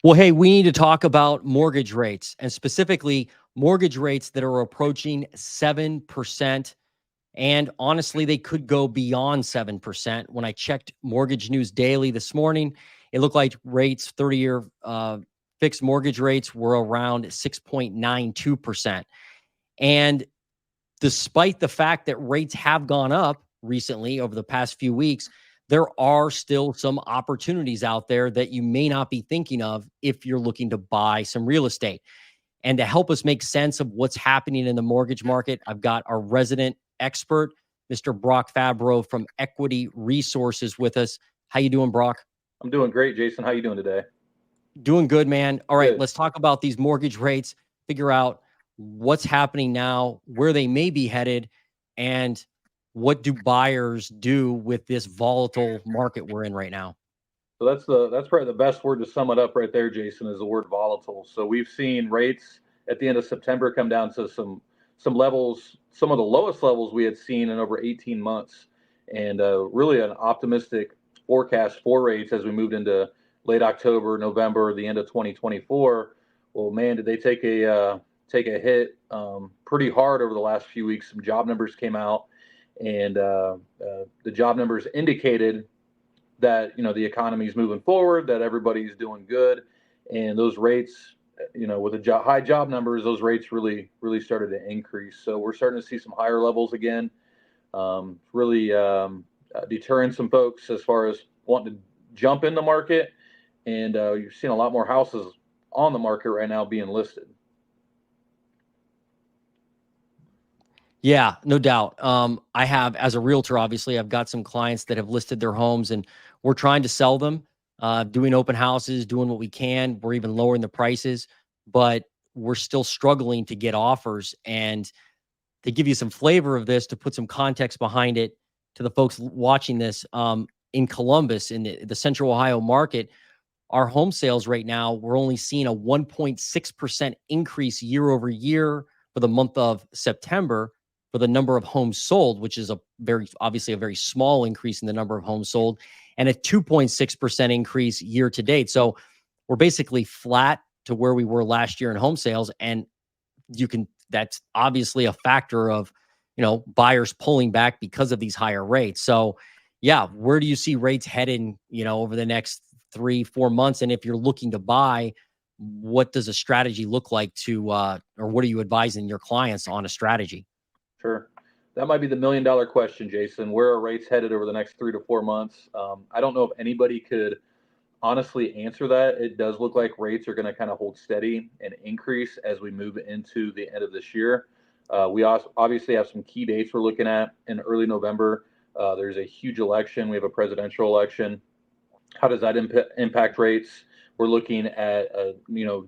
Well, hey, we need to talk about mortgage rates and specifically mortgage rates that are approaching 7%. And honestly, they could go beyond 7%. When I checked Mortgage News Daily this morning, it looked like rates, 30-year fixed mortgage rates were around 6.92%. And despite the fact that rates have gone up recently over the past few weeks, there are still some opportunities out there that you may not be thinking of if you're looking to buy some real estate. And to help us make sense of what's happening in the mortgage market, I've got our resident expert, Mr. Brach Fabbro from Equity Resources with us. How you doing, Brock? I'm doing great, Jason. How you doing today? Doing good, man. All right, Good. let's talk about these mortgage rates, figure out what's happening now, where they may be headed, and what do buyers do with this volatile market we're in right now? So that's probably the best word to sum it up right there, Jason, is the word volatile. So we've seen rates at the end of September come down to some levels, some of the lowest levels we had seen in over 18 months, and really an optimistic forecast for rates as we moved into late October, November, the end of 2024. Well, man, did they take a hit pretty hard over the last few weeks? Some job numbers came out, and the job numbers indicated that the economy is moving forward, that everybody's doing good, and those rates, with the high job numbers, those rates really started to increase. So we're starting to see some higher levels again, really deterring some folks as far as wanting to jump in the market, and you're seeing a lot more houses on the market right now being listed. Yeah, no doubt. I have, as a realtor, obviously, I've got some clients that have listed their homes and we're trying to sell them, doing open houses, doing what we can. We're even lowering the prices, but we're still struggling to get offers. And to give you some flavor of this, to put some context behind it to the folks watching this, in Columbus, in the Central Ohio market, our home sales right now, we're only seeing a 1.6% increase year over year for the month of September for the number of homes sold, which is obviously a very small increase in the number of homes sold, and a 2.6% increase year to date. So we're basically flat to where we were last year in home sales. And that's obviously a factor of, buyers pulling back because of these higher rates. So yeah, where do you see rates heading, over the next 3-4 months? And if you're looking to buy, what does a strategy look like or what are you advising your clients on a strategy? Sure. That might be the $1 million question, Jason. Where are rates headed over the next 3 to 4 months? I don't know if anybody could honestly answer that. It does look like rates are going to kind of hold steady and increase as we move into the end of this year. We also obviously have some key dates we're looking at in early November. There's a huge election. We have a presidential election. How does that impact rates? We're looking at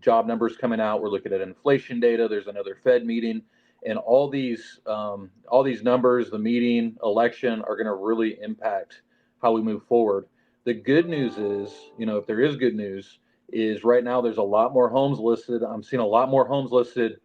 job numbers coming out. We're looking at inflation data. There's another Fed meeting, and all these numbers, the meeting, election, are going to really impact how we move forward. The good news is, if there is good news, is right now there's a lot more homes listed. I'm seeing a lot more homes listed,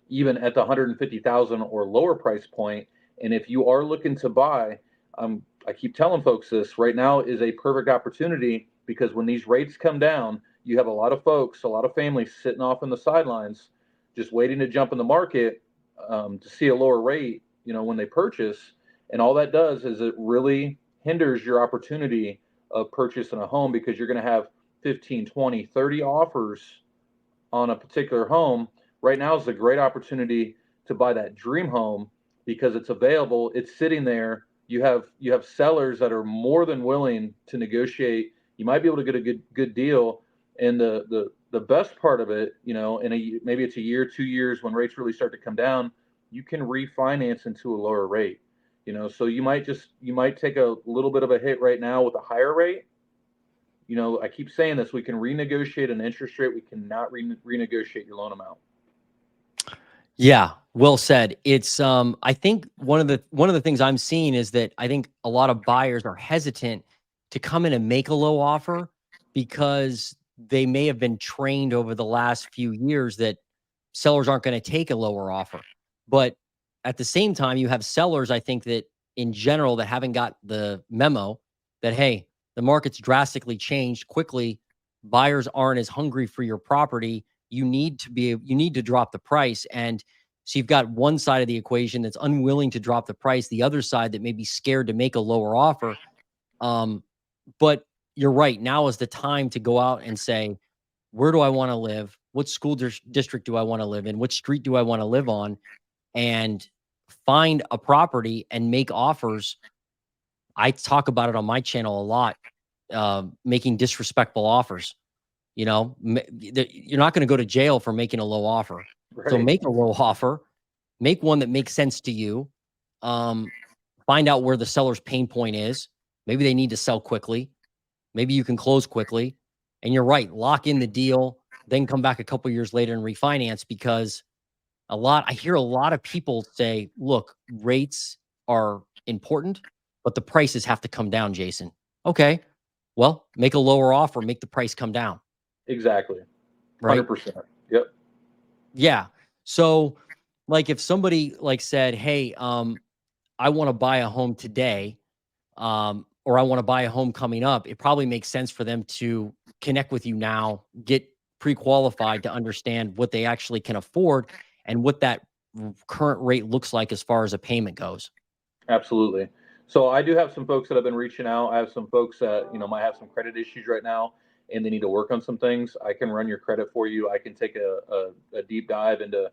even at the 150,000 or lower price point. And if you are looking to buy, I keep telling folks this, right now is a perfect opportunity, because when these rates come down, you have a lot of folks, a lot of families sitting off on the sidelines, just waiting to jump in the market to see a lower rate, when they purchase. And all that does is it really hinders your opportunity of purchasing a home, because you're going to have 15, 20, 30 offers on a particular home. Right now is a great opportunity to buy that dream home, because it's available, it's sitting there. You have sellers that are more than willing to negotiate. You might be able to get a good deal. And the best part of it, maybe it's a year, 2 years, when rates really start to come down, you can refinance into a lower rate. So you might take a little bit of a hit right now with a higher rate. I keep saying this, we can renegotiate an interest rate. We cannot renegotiate your loan amount. Yeah, well said. It's I think one of the things I'm seeing is that I think a lot of buyers are hesitant to come in and make a low offer, because they may have been trained over the last few years that sellers aren't going to take a lower offer. But at the same time, you have sellers, I think, that in general that haven't got the memo that, hey, the market's drastically changed quickly. buyers aren't as hungry for your property, you need to drop the price. And so you've got one side of the equation that's unwilling to drop the price, the other side that may be scared to make a lower offer. But you're right. Now is the time to go out and say, where do I want to live? What school district do I want to live in? What street do I want to live on? And find a property and make offers. I talk about it on my channel a lot, making disrespectful offers. You know, you're not going to go to jail for making a low offer. So Right. make a low offer, make one that makes sense to you. Find out where the seller's pain point is. Maybe they need to sell quickly. Maybe you can close quickly. And you're right, lock in the deal, then come back a couple years later and refinance, because I hear a lot of people say, look, rates are important, but the prices have to come down, Jason. Okay. Well, make a lower offer, make the price come down. Exactly. Right. 100%. Yep. Yeah. So like if somebody like said, hey, I want to buy a home today, or I want to buy a home coming up, it probably makes sense for them to connect with you now, get pre-qualified to understand what they actually can afford and what that current rate looks like as far as a payment goes. Absolutely. So I do have some folks that have been reaching out. I have some folks that, might have some credit issues right now and they need to work on some things. I can run your credit for you. I can take a deep dive into,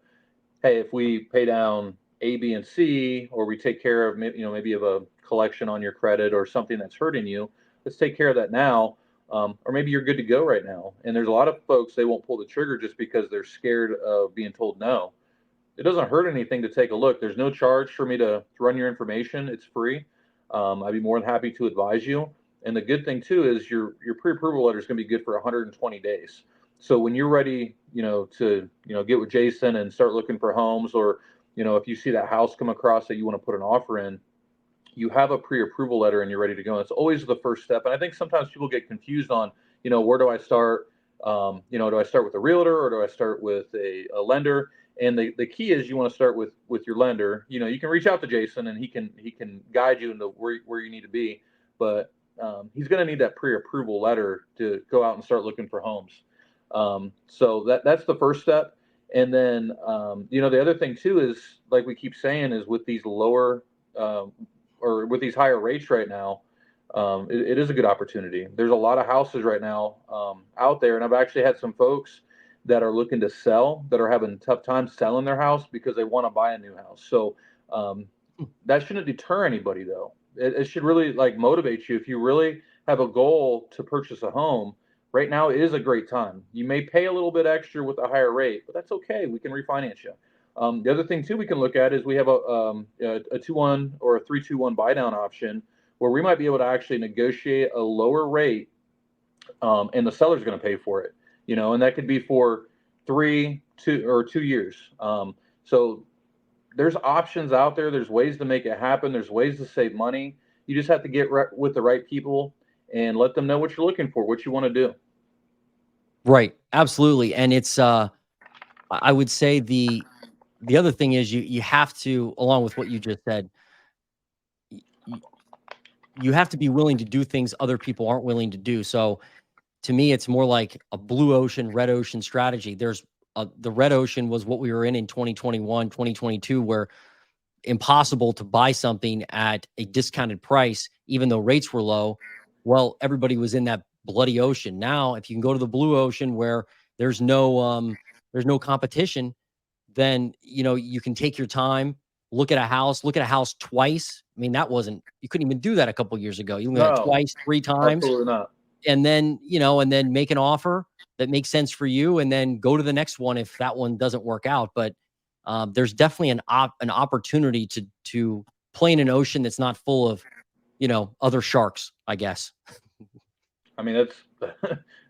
hey, if we pay down A, B, and C, or we take care of, maybe of a collection on your credit or something that's hurting you, let's take care of that now. Or maybe you're good to go right now. And there's a lot of folks, they won't pull the trigger just because they're scared of being told no. It doesn't hurt anything to take a look. There's no charge for me to run your information. It's free. I'd be more than happy to advise you. And the good thing too is your pre-approval letter is going to be good for 120 days. So when you're ready, to get with Jason and start looking for homes, or if you see that house come across that you want to put an offer in, you have a pre-approval letter and you're ready to go. And it's always the first step. And I think sometimes people get confused on, where do I start? Do I start with a realtor or do I start with a lender? And the key is you want to start with your lender. You can reach out to Jason and he can guide you into where you need to be. But he's going to need that pre-approval letter to go out and start looking for homes. So that's the first step. And then the other thing too is, like we keep saying, is with these lower or with these higher rates right now, it is a good opportunity. There's a lot of houses right now out there, and I've actually had some folks that are looking to sell that are having tough times selling their house because they want to buy a new house. So that shouldn't deter anybody, though. It should really motivate you. If you really have a goal to purchase a home, right now is a great time. You may pay a little bit extra with a higher rate, but that's okay. We can refinance you. The other thing too we can look at is we have a 2-1 or a 3-2-1 buy down option where we might be able to actually negotiate a lower rate, and the seller's going to pay for it. And that could be for 2 years. So there's options out there. There's ways to make it happen. There's ways to save money. You just have to get with the right people and let them know what you're looking for, what you want to do. Right. Absolutely. And it's, I would say the other thing is you have to, along with what you just said, you have to be willing to do things other people aren't willing to do. So to me, it's more like a blue ocean, red ocean strategy. There's the red ocean was what we were in 2021, 2022, where impossible to buy something at a discounted price, even though rates were low. Well, everybody was in that bloody ocean. Now, if you can go to the blue ocean where there's no competition, then you can take your time, look at a house twice. I mean, you couldn't even do that a couple years ago. You look at it No, twice, 3 times, absolutely not. and then make an offer that makes sense for you, and then go to the next one if that one doesn't work out. But there's definitely an opportunity to play in an ocean that's not full of other sharks, I guess. I mean, that's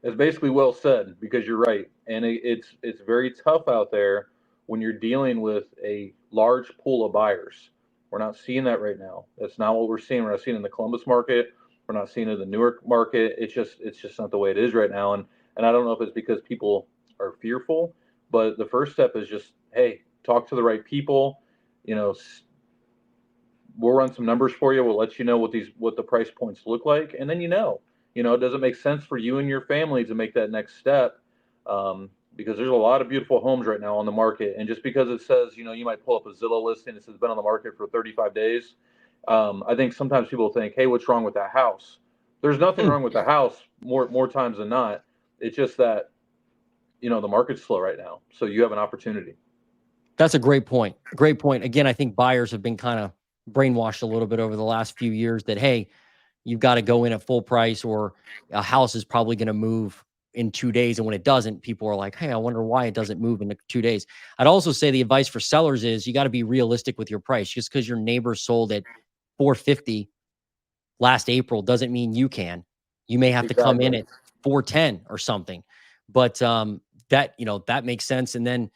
that's basically well said, because you're right, and it's very tough out there when you're dealing with a large pool of buyers. We're not seeing that right now. That's not what we're seeing. We're not seeing it in the Columbus market. We're not seeing it in the Newark market. It's just not the way it is right now. And I don't know if it's because people are fearful, but the first step is just, hey, talk to the right people. We'll run some numbers for you. We'll let you know what the price points look like, and then does it make sense for you and your family to make that next step? Because there's a lot of beautiful homes right now on the market. And just because it says, you might pull up a Zillow listing, it says been on the market for 35 days. I think sometimes people think, hey, what's wrong with that house? There's nothing wrong with the house more times than not. It's just that, the market's slow right now. So you have an opportunity. That's a great point. Great point. Again, I think buyers have been kind of brainwashed a little bit over the last few years that, hey, you've got to go in at full price, or a house is probably going to move in 2 days. And when it doesn't, people are like, hey, I wonder why it doesn't move in 2 days. I'd also say the advice for sellers is you got to be realistic with your price. Just because your neighbor sold at 450 last April doesn't mean you can. You may have to come in at 410 or something. But that makes sense. And then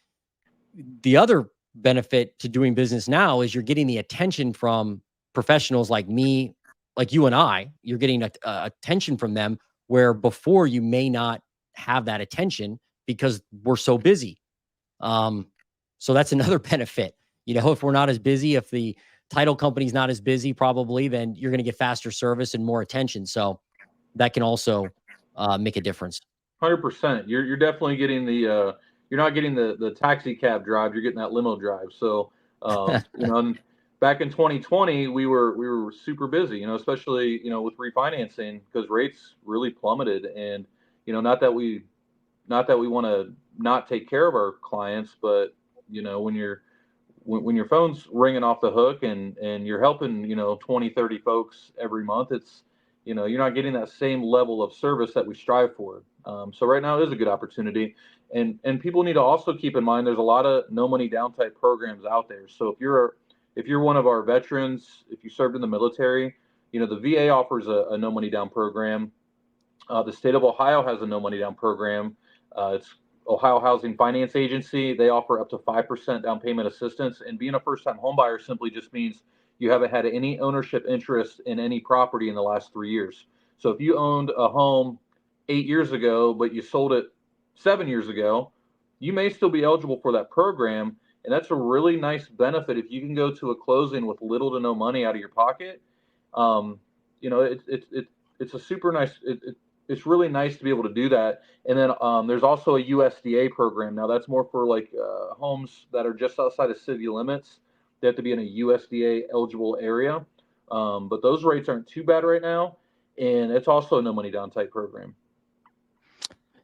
the other benefit to doing business now is you're getting the attention from professionals like me, like you and I. You're getting attention from them, where before you may not have that attention because we're so busy. So that's another benefit. If we're not as busy, if the title company's not as busy, probably, then you're going to get faster service and more attention. So that can also make a difference. 100%. You're definitely getting the you're not getting the taxi cab drive. You're getting that limo drive. So and back in 2020, we were super busy. Especially with refinancing, because rates really plummeted. And not that we want to not take care of our clients, but when your phone's ringing off the hook and you're helping 20, 30 folks every month, it's you're not getting that same level of service that we strive for. So right now is a good opportunity, and people need to also keep in mind there's a lot of no money down type programs out there. So if you're one of our veterans, if you served in the military, the VA offers a no money down program. The state of Ohio has a no money down program. It's Ohio Housing Finance Agency. They offer up to 5% down payment assistance. And being a first-time homebuyer simply just means you haven't had any ownership interest in any property in the last 3 years. So if you owned a home 8 years ago, but you sold it 7 years ago, you may still be eligible for that program. And that's a really nice benefit if you can go to a closing with little to no money out of your pocket. It's a super nice. It's really nice to be able to do that. And then there's also a USDA program. Now that's more for like homes that are just outside of city limits. They have to be in a USDA eligible area. But those rates aren't too bad right now. And it's also a no money down type program.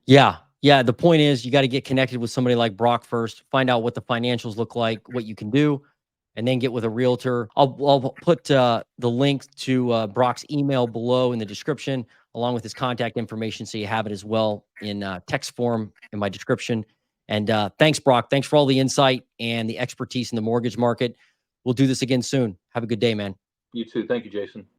Yeah. Yeah. The point is you got to get connected with somebody like Brach first, find out what the financials look like, what you can do, and then get with a realtor. I'll put the link to Brock's email below in the description, along with his contact information, so you have it as well in text form in my description. And thanks, Brach. Thanks for all the insight and the expertise in the mortgage market. We'll do this again soon. Have a good day, man. You too. Thank you, Jason.